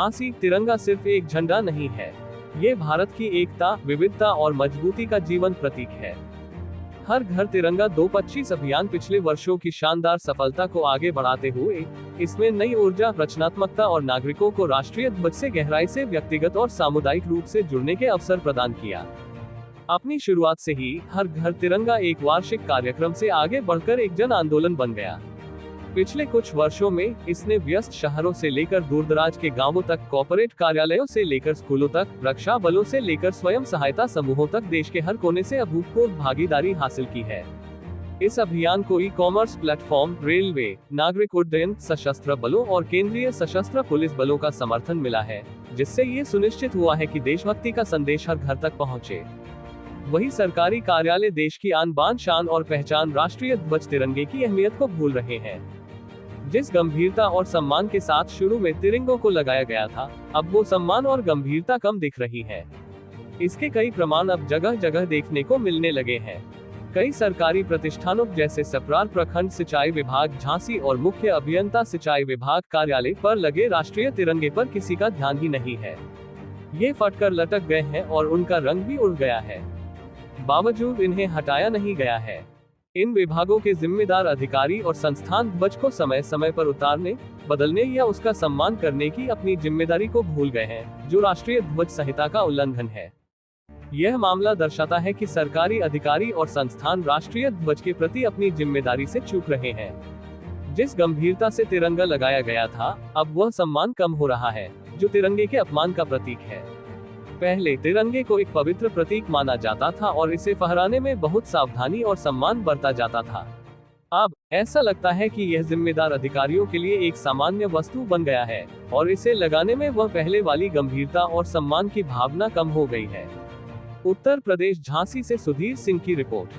झांसी तिरंगा सिर्फ एक झंडा नहीं है, ये भारत की एकता, विविधता और मजबूती का जीवंत प्रतीक है। हर घर तिरंगा 2025 अभियान पिछले वर्षों की शानदार सफलता को आगे बढ़ाते हुए इसमें नई ऊर्जा, रचनात्मकता और नागरिकों को राष्ट्रीय ध्वज से गहराई से व्यक्तिगत और सामुदायिक रूप से जुड़ने के अवसर प्रदान किया। अपनी शुरुआत से ही हर घर तिरंगा एक वार्षिक कार्यक्रम से आगे बढ़कर एक जन आंदोलन बन गया। पिछले कुछ वर्षों में इसने व्यस्त शहरों से लेकर दूरदराज के गांवों तक, कॉर्पोरेट कार्यालयों से लेकर स्कूलों तक, रक्षा बलों से लेकर स्वयं सहायता समूहों तक देश के हर कोने से अभूतपूर्व भागीदारी हासिल की है। इस अभियान को ई-कॉमर्स प्लेटफॉर्म, रेलवे, नागरिक उड्डयन, सशस्त्र बलों और केंद्रीय सशस्त्र पुलिस बलों का समर्थन मिला है, जिससे ये सुनिश्चित हुआ है कि देशभक्ति का संदेश हर घर तक पहुंचे। वही सरकारी कार्यालय देश की आन बान, शान और पहचान राष्ट्रीय ध्वज तिरंगे की अहमियत को भूल रहे हैं। जिस गंभीरता और सम्मान के साथ शुरू में तिरंगों को लगाया गया था, अब वो सम्मान और गंभीरता कम दिख रही है। इसके कई प्रमाण अब जगह जगह देखने को मिलने लगे हैं। कई सरकारी प्रतिष्ठानों जैसे सप्रार प्रखंड सिंचाई विभाग झांसी और मुख्य अभियंता सिंचाई विभाग कार्यालय पर लगे राष्ट्रीय तिरंगे पर किसी का ध्यान ही नहीं है। ये फटकर लटक गए हैं और उनका रंग भी उड़ गया है। बावजूद इन्हें हटाया नहीं गया है। इन विभागों के जिम्मेदार अधिकारी और संस्थान ध्वज को समय समय पर उतारने, बदलने या उसका सम्मान करने की अपनी जिम्मेदारी को भूल गए हैं, जो राष्ट्रीय ध्वज संहिता का उल्लंघन है। यह मामला दर्शाता है कि सरकारी अधिकारी और संस्थान राष्ट्रीय ध्वज के प्रति अपनी जिम्मेदारी से चूक रहे हैं। जिस गंभीरता से तिरंगा लगाया गया था, अब वह सम्मान कम हो रहा है, जो तिरंगे के अपमान का प्रतीक है। पहले तिरंगे को एक पवित्र प्रतीक माना जाता था और इसे फहराने में बहुत सावधानी और सम्मान बरता जाता था। अब ऐसा लगता है कि यह जिम्मेदार अधिकारियों के लिए एक सामान्य वस्तु बन गया है और इसे लगाने में वह पहले वाली गंभीरता और सम्मान की भावना कम हो गई है। उत्तर प्रदेश झांसी से सुधीर सिंह की रिपोर्ट।